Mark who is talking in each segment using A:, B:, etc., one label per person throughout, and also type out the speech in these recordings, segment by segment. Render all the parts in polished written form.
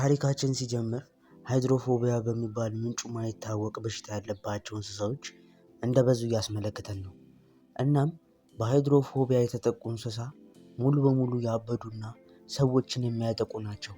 A: ታሪካችን ሲጀምር ሃይድሮፎቢያ በሚባል ምንጩ ማይታወቅ በሽታ ያለባቸው እንስሳዎች እንደበዙ እያስመለከተን ነው። እናም በሃይድሮፎቢያ የተጠቁ እንስሳ ሙሉ በሙሉ ያበዱና ሰዎችን የሚያጠቁ ናቸው።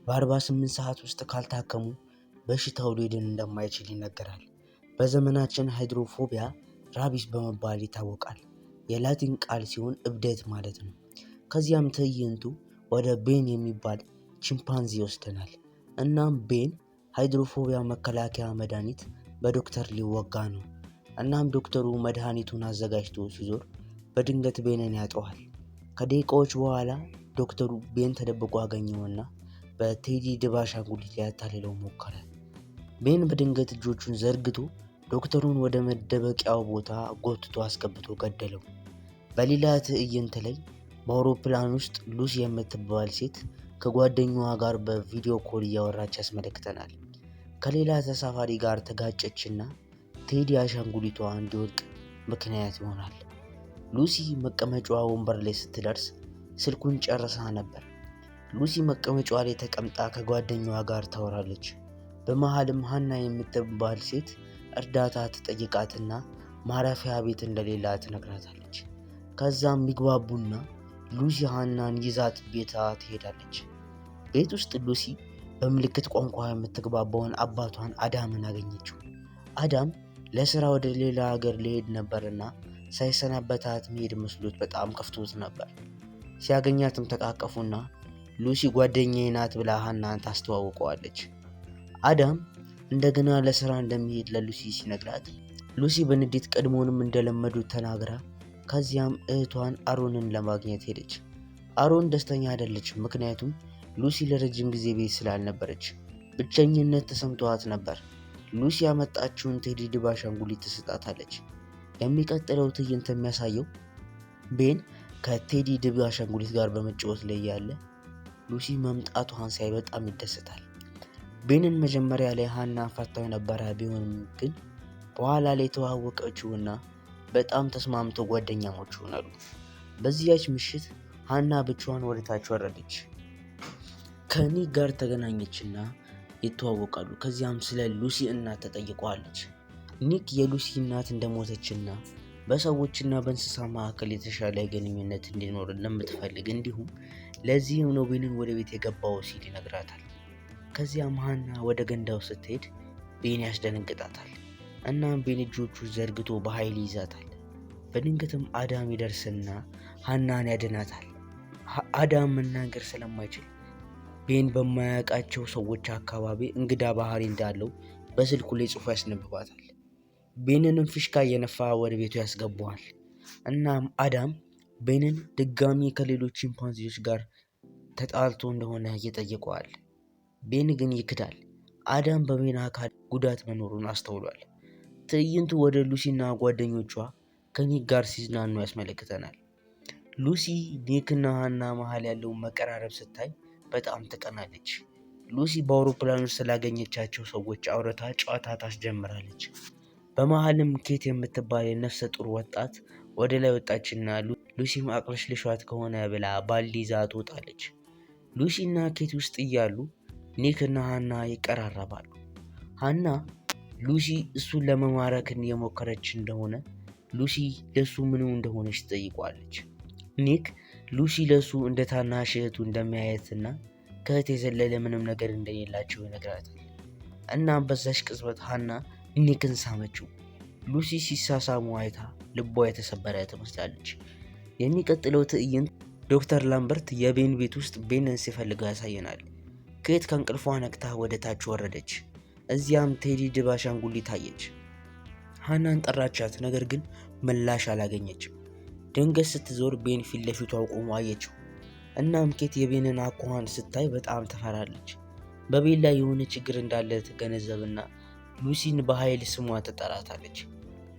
A: በ48 ሰዓት ውስጥ ካልታከሙ በሽታው ሊድን እንደማይችል ይነገራል። በዘመናችን ሃይድሮፎቢያ ራቢስ በመባል ይታወቃል። የላቲን ቃል ሲሆን እብደት ማለት ነው። ከዚያም ትዕይንቱ ወደ ቤን የሚባል ቺምፓንዚ ይወስደናል። እናም ቤን ሃይድሮፎቢያ መከላከያ መድኃኒት በዶክተር ሊወጋ ነው። እናም ዶክተሩ መድኃኒቱን አዘጋጅቶ ሲዞር በድንገት ቤንን ያጠዋል። ከደቂቃዎች በኋላ ዶክተሩ ቤን ተደብቆ አገኘውና በቴዲ ድብ አሻንጉሊት ሊያታልለው ሞከረ። ቤን በድንገት እጆቹን ዘርግቶ ዶክተሩን ወደ መደበቂያው ቦታ ጎትቶ አስገብቶ ገደለው። በሌላ ትዕይንት ላይ በአውሮፕላን ውስጥ ሉሲ የምትባል ሴት ከጓደኛዋ ጋር በቪዲዮ ኮል እያወራች ያስመለክተናል። ከሌላ ተሳፋሪ ጋር ተጋጨችና ቴዲ አሻንጉሊቷ እንዲወድቅ ምክንያት ይሆናል። ሉሲ መቀመጫዋ ወንበር ላይ ስትደርስ ስልኩን ጨርሳ ነበር። ሉሲ መቀመጫዋ ላይ ተቀምጣ ከጓደኛዋ ጋር ታወራለች። በመሃልም ሃና የምትባል ሴት እርዳታ ትጠይቃትና ማረፊያ ቤት እንደሌላ ትነግራታለች። ከዛም ይግባቡና ሉሲ ሃናን ይዛት ቤታ ትሄዳለች። ቤት ውስጥ ሉሲ በምልክት ቋንቋ የምትግባባውን አባቷን አዳምን አገኘችው። አዳም ለስራ ወደ ሌላ ሀገር ሊሄድ ነበርና ሳይሰናበታት መሄድ መስሎት በጣም ከፍቶት ነበር። ሲያገኛትም ተቃቀፉና ሉሲ ጓደኛዬ ናት ብላ ሃናን ታስተዋውቀዋለች። አዳም እንደገና ለስራ እንደሚሄድ ለሉሲ ሲነግራት ሉሲ በንዴት ቀድሞውንም እንደለመዱት ተናግራ ከዚያም እህቷን አሮንን ለማግኘት ሄደች። አሮን ደስተኛ አይደለችም፣ ምክንያቱም ሉሲ ለረጅም ጊዜ ቤት ስላልነበረች ብቸኝነት ተሰምቷት ነበር። ሉሲ ያመጣችውን ቴዲ ድብ አሻንጉሊት ትሰጣታለች። የሚቀጥለው ትዕይንት የሚያሳየው ቤን ከቴዲ ድብ አሻንጉሊት ጋር በመጫወት ላይ ያለ ሉሲ መምጣቷን ሳይ በጣም ይደሰታል። ቤንን መጀመሪያ ላይ ሃና ፈታው የነበረ ቢሆንም ግን በኋላ ላይ ተዋወቀችውና በጣም ተስማምተው ጓደኛሞች ሆነሉ። በዚያች ምሽት ሃና ብቻዋን ወደታች ወረደች። ከኒክ ጋር ተገናኘችና ይተዋወቃሉ። ከዚያም ስለ ሉሲ እናት ተጠይቀዋለች። ኒክ የሉሲ እናት እንደሞተችና በሰዎችና በእንስሳ መካከል የተሻለ ግንኙነት እንዲኖር እንደምትፈልግ እንዲሁም ለዚህም ነው ቤንን ወደ ቤት የገባው ሲል ይነግራታል። ከዚያም ሃና ወደ ገንዳው ስትሄድ ቤን ያስደነግጣታል። እናም ቤን እጆቹን ዘርግቶ በኃይል ይይዛታል። በድንገትም አዳም ይደርስና ሃናን ያድናታል። አዳም መናገር ስለማይችል ቤን በማያውቃቸው ሰዎች አካባቢ እንግዳ ባህሪ እንዳለው በስልኩ ላይ ጽፎ ያስነብባታል። ቤንንም ፊሽካ እየነፋ ወደ ቤቱ ያስገባዋል። እናም አዳም ቤንን ድጋሚ ከሌሎች ቺምፓንዚዎች ጋር ተጣልቶ እንደሆነ ይጠይቀዋል። ቤን ግን ይክዳል። አዳም በቤን አካል ጉዳት መኖሩን አስተውሏል። ትዕይንቱ ወደ ሉሲና ጓደኞቿ ከኒክ ጋር ሲዝናኑ ያስመለክተናል። ሉሲ ኒክና ሃና መሃል ያለውን መቀራረብ ስታይ በጣም ትቀናለች። ሉሲ በአውሮፕላን ውስጥ ስላገኘቻቸው ሰዎች አውርታ ጨዋታ ታስጀምራለች። በመሃልም ኬት የምትባል የነፍሰ ጡር ወጣት ወደ ላይ ወጣችና ሉሲም አቅለሽልሿት ከሆነ ብላ ባልዲ ይዛ ትወጣለች። ሉሲና ኬት ውስጥ እያሉ ኒክና ሃና ይቀራረባሉ። ሃና ሉሲ እሱን ለመማረክን የሞከረች እንደሆነ ሉሲ ለሱ ምኑ እንደሆነች ትጠይቋለች። ኒክ ሉሲ ለሱ እንደ ታናሽ እህቱ እንደሚያየትና ከእህት የዘለለ ምንም ነገር እንደሌላቸው ይነግራታል። እናም በዛች ቅጽበት ሃና ኒክን ሳመችው። ሉሲ ሲሳሳሙ አይታ ልቧ የተሰበረ ትመስላለች። የሚቀጥለው ትዕይንት ዶክተር ላምበርት የቤን ቤት ውስጥ ቤንን ሲፈልገው ያሳየናል። ኬት ከእንቅልፏ ነቅታ ወደ ታች ወረደች። እዚያም ቴዲ ድብ አሻንጉሊት ታየች። ሃናን ጠራቻት፣ ነገር ግን ምላሽ አላገኘችም። ድንገት ስትዞር ቤን ፊት ለፊቷ ቆሞ አየችው። እናም ኬት የቤንን አኳኋን ስታይ በጣም ትፈራለች። በቤን ላይ የሆነ ችግር እንዳለ ትገነዘብና ሉሲን በኃይል ስሟ ትጠራታለች።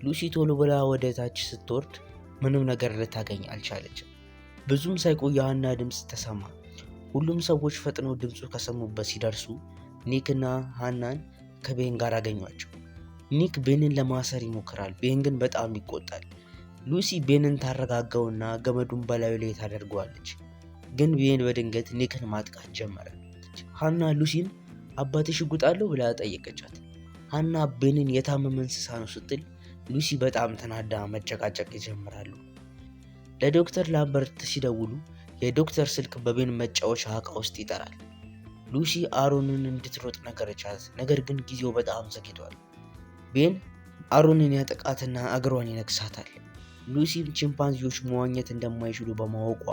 A: ሉሲ ቶሎ ብላ ወደ ታች ስትወርድ ምንም ነገር ልታገኝ አልቻለችም። ብዙም ሳይቆይ የሃና ድምፅ ተሰማ። ሁሉም ሰዎች ፈጥነው ድምፁ ከሰሙበት ሲደርሱ ኒክና ሃናን ከቤን ጋር አገኟቸው። ኒክ ቤንን ለማሰር ይሞክራል። ቤን ግን በጣም ይቆጣል። ሉሲ ቤንን ታረጋጋውና ገመዱን በላዩ ላይ ታደርገዋለች። ግን ቤን በድንገት ኒክን ማጥቃት ጀመረ። ሀና ሉሲን አባትሽ ሽጉጥ አለው ብላ ጠየቀቻት። ሀና ቤንን የታመመ እንስሳ ነው ስትል ሉሲ በጣም ተናዳ መጨቃጨቅ ይጀምራሉ። ለዶክተር ላምበርት ሲደውሉ የዶክተር ስልክ በቤን መጫወቻ እቃ ውስጥ ይጠራል። ሉሲ አሮንን እንድትሮጥ ነገረቻት፣ ነገር ግን ጊዜው በጣም ዘግይቷል። ቤን አሮንን ያጠቃትና እግሯን ይነክሳታል። ሉሲም ቺምፓንዚዎች መዋኘት እንደማይችሉ በማወቋ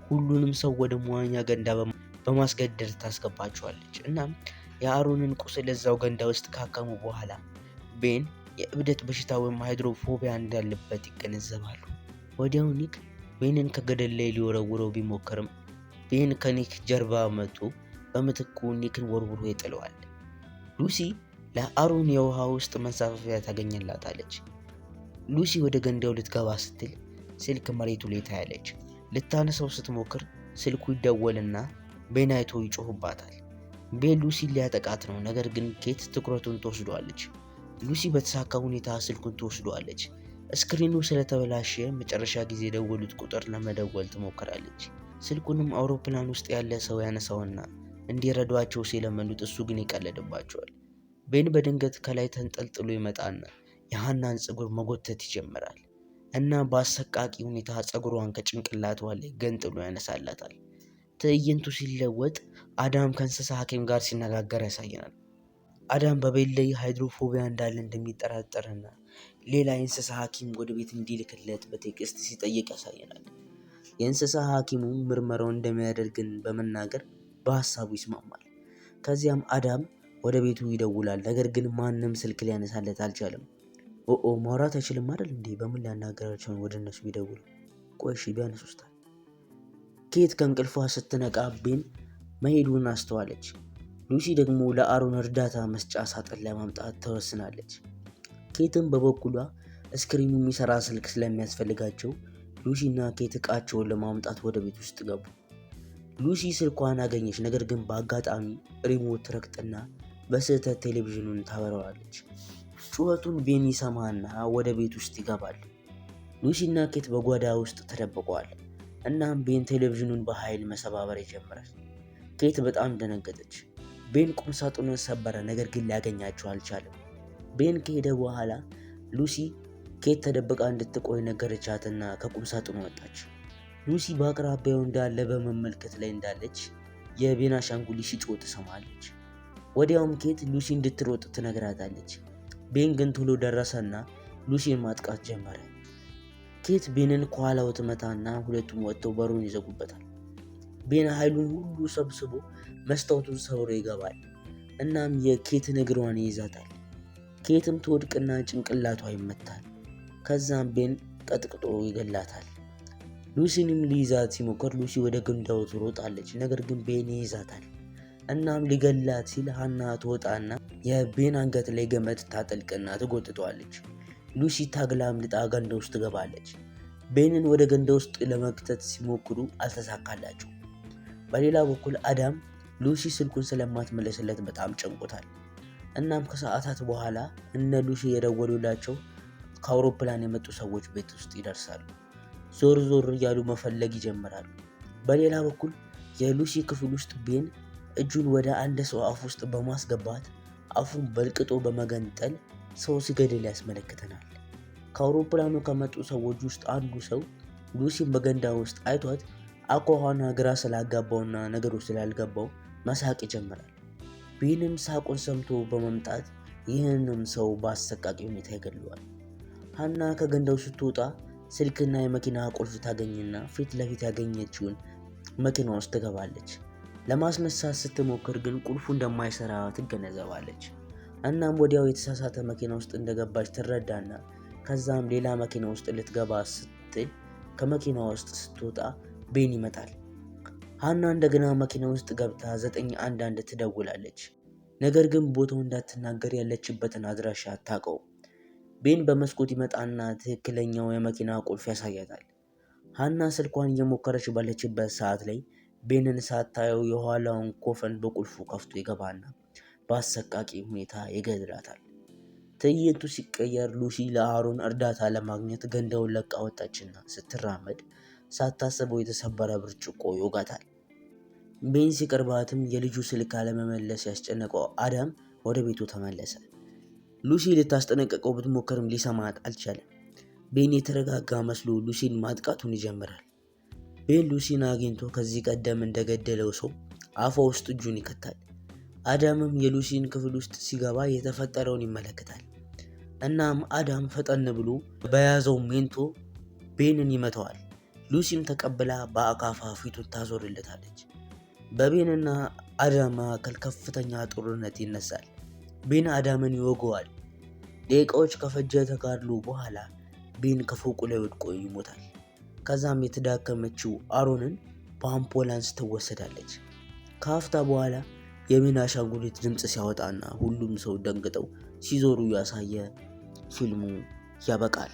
A: ሁሉንም ሰው ወደ መዋኛ ገንዳ በማስገደድ ታስገባቸዋለች። እናም የአሮንን ቁስል እዛው ገንዳ ውስጥ ካከሙ በኋላ ቤን የእብደት በሽታ ወይም ሃይድሮፎቢያ እንዳለበት ይገነዘባሉ። ወዲያው ኒክ ቤንን ከገደል ላይ ሊወረውረው ቢሞክርም ቤን ከኒክ ጀርባ መጥቶ በምትኩ ኒክን ወርውሮ ይጥለዋል። ሉሲ ለአሮን የውሃ ውስጥ መንሳፈፊያ ታገኝላታለች። ሉሲ ወደ ገንዳው ልትገባ ስትል ስልክ መሬቱ ላይ ታያለች። ልታነሳው ስትሞክር ስልኩ ይደወልና ቤን አይቶ ይጮህባታል። ቤን ሉሲን ሊያጠቃት ነው፣ ነገር ግን ኬት ትኩረቱን ትወስዷለች። ሉሲ በተሳካ ሁኔታ ስልኩን ትወስዷለች። ስክሪኑ ስለተበላሸ መጨረሻ ጊዜ የደወሉት ቁጥር ለመደወል ትሞክራለች። ስልኩንም አውሮፕላን ውስጥ ያለ ሰው ያነሳውና እንዲረዷቸው ሲለመኑት እሱ ግን ይቀለድባቸዋል። ቤን በድንገት ከላይ ተንጠልጥሎ ይመጣና የሃናን ፀጉር መጎተት ይጀምራል እና በአሰቃቂ ሁኔታ ፀጉሯን ከጭንቅላቷ ላይ ገንጥሎ ያነሳላታል። ትዕይንቱ ሲለወጥ አዳም ከእንስሳ ሐኪም ጋር ሲነጋገር ያሳየናል። አዳም በቤን ላይ ሃይድሮፎቢያ እንዳለ እንደሚጠራጠርና ሌላ የእንስሳ ሐኪም ወደ ቤት እንዲልክለት በቴክስት ሲጠይቅ ያሳየናል። የእንስሳ ሐኪሙ ምርመራውን እንደሚያደርግን በመናገር በሀሳቡ ይስማማል። ከዚያም አዳም ወደ ቤቱ ይደውላል፣ ነገር ግን ማንም ስልክ ሊያነሳለት አልቻለም። ማውራት አይችልም አይደል እንዴ? በምን ሊያናገራቸው ወደ እነሱ ቢደውሉ? ቆይ እሺ ቢያነሱታል። ኬት ከእንቅልፏ ስትነቃ ቤን መሄዱን አስተዋለች። ሉሲ ደግሞ ለአሮን እርዳታ መስጫ ሳጥን ለማምጣት ተወስናለች። ኬትም በበኩሏ ስክሪኑ የሚሰራ ስልክ ስለሚያስፈልጋቸው ሉሲ እና ኬት እቃቸውን ለማምጣት ወደ ቤት ውስጥ ገቡ። ሉሲ ስልኳን አገኘች፣ ነገር ግን በአጋጣሚ ሪሞት ትረግጥና በስህተት ቴሌቪዥኑን ታበረዋለች። ጩኸቱን ቤን ይሰማና ወደ ቤት ውስጥ ይገባል። ሉሲ እና ኬት በጓዳ ውስጥ ተደብቀዋል። እናም ቤን ቴሌቪዥኑን በኃይል መሰባበር ይጀምራል። ኬት በጣም ደነገጠች። ቤን ቁም ሳጥኑን ሰበረ፣ ነገር ግን ሊያገኛቸው አልቻለም። ቤን ከሄደ በኋላ ሉሲ ኬት ተደብቃ እንድትቆይ ነገረቻትና ከቁም ሳጥኑ ወጣች። ሉሲ በአቅራቢያው እንዳለ በመመልከት ላይ እንዳለች የቤን አሻንጉሊት ሲጮህ ትሰማለች። ወዲያውም ኬት ሉሲ እንድትሮጥ ትነግራታለች። ቤን ግን ቶሎ ደረሰና ሉሲን ማጥቃት ጀመረ። ኬት ቤንን ከኋላው ትመታና ሁለቱም ወጥተው በሩን ይዘጉበታል። ቤን ኃይሉን ሁሉ ሰብስቦ መስታወቱን ሰብሮ ይገባል። እናም የኬትን እግሯን ይይዛታል። ኬትም ትወድቅና ጭንቅላቷ ይመታል። ከዛም ቤን ቀጥቅጦ ይገላታል። ሉሲንም ሊይዛት ሲሞክር ሉሲ ወደ ገንዳው ትሮጣለች፣ ነገር ግን ቤን ይይዛታል። እናም ሊገላት ሲል ሃና ትወጣና የቤን አንገት ላይ ገመድ ታጠልቅና ትጎትተዋለች። ሉሲ ታግላ አምልጣ ገንዳ ውስጥ ትገባለች። ቤንን ወደ ገንዳ ውስጥ ለመክተት ሲሞክሩ አልተሳካላቸው። በሌላ በኩል አዳም ሉሲ ስልኩን ስለማትመለስለት በጣም ጨንቆታል። እናም ከሰዓታት በኋላ እነ ሉሲ የደወሉላቸው ከአውሮፕላን የመጡ ሰዎች ቤት ውስጥ ይደርሳሉ። ዞር ዞር እያሉ መፈለግ ይጀምራሉ። በሌላ በኩል የሉሲ ክፍል ውስጥ ቤን እጁን ወደ አንድ ሰው አፍ ውስጥ በማስገባት አፉን በልቅጦ በመገንጠል ሰው ሲገድል ያስመለክተናል። ከአውሮፕላኑ ከመጡ ሰዎች ውስጥ አንዱ ሰው ሉሲን በገንዳ ውስጥ አይቷት አኳኋና ግራ ስላጋባውና ነገሩ ስላልገባው መሳቅ ይጀምራል። ቤንም ሳቁን ሰምቶ በመምጣት ይህንም ሰው በአሰቃቂ ሁኔታ ይገድለዋል። ሃና ከገንዳው ስትወጣ ስልክና የመኪና ቁልፍ ታገኝና ፊት ለፊት ያገኘችውን መኪና ውስጥ ትገባለች። ለማስነሳት ስትሞክር ግን ቁልፉ እንደማይሰራ ትገነዘባለች። እናም ወዲያው የተሳሳተ መኪና ውስጥ እንደገባች ትረዳና ከዛም ሌላ መኪና ውስጥ ልትገባ ስትል ከመኪና ውስጥ ስትወጣ ቤን ይመጣል። ሃና እንደገና መኪና ውስጥ ገብታ 911 ትደውላለች። ነገር ግን ቦታው እንዳትናገር ያለችበትን አድራሻ አታውቀውም። ቤን በመስኮት ይመጣና ትክክለኛው የመኪና ቁልፍ ያሳያታል። ሃና ስልኳን እየሞከረች ባለችበት ሰዓት ላይ ቤንን ሳታየው የኋላውን ኮፈን በቁልፉ ከፍቶ ይገባና በአሰቃቂ ሁኔታ ይገድላታል። ትዕይንቱ ሲቀየር ሉሲ ለአሮን እርዳታ ለማግኘት ገንዳውን ለቃ ወጣችና ስትራመድ ሳታስበው የተሰበረ ብርጭቆ ይወጋታል። ቤን ሲቀርባትም የልጁ ስልክ አለመመለስ ያስጨነቀው አዳም ወደ ቤቱ ተመለሰ። ሉሲ ልታስጠነቀቀው ብትሞክርም ሊሰማት አልቻለም። ቤን የተረጋጋ መስሎ ሉሲን ማጥቃቱን ይጀምራል። ቤን ሉሲን አግኝቶ ከዚህ ቀደም እንደገደለው ሰው አፏ ውስጥ እጁን ይከታል። አዳምም የሉሲን ክፍል ውስጥ ሲገባ የተፈጠረውን ይመለከታል። እናም አዳም ፈጠን ብሎ በያዘው ሜንቶ ቤንን ይመታዋል። ሉሲም ተቀብላ በአካፋ ፊቱን ታዞርለታለች። በቤንና አዳም መካከል ከፍተኛ ጦርነት ይነሳል። ቤን አዳምን ይወገዋል። ደቂቃዎች ከፈጀ ተጋድሎ በኋላ ቤን ከፎቁ ላይ ወድቆ ይሞታል። ከዛም የተዳከመችው አሮንን በአምቡላንስ ትወሰዳለች። ከአፍታ በኋላ የቤን አሻንጉሊት ድምፅ ሲያወጣና ሁሉም ሰው ደንግጠው ሲዞሩ ያሳየ ፊልሙ ያበቃል።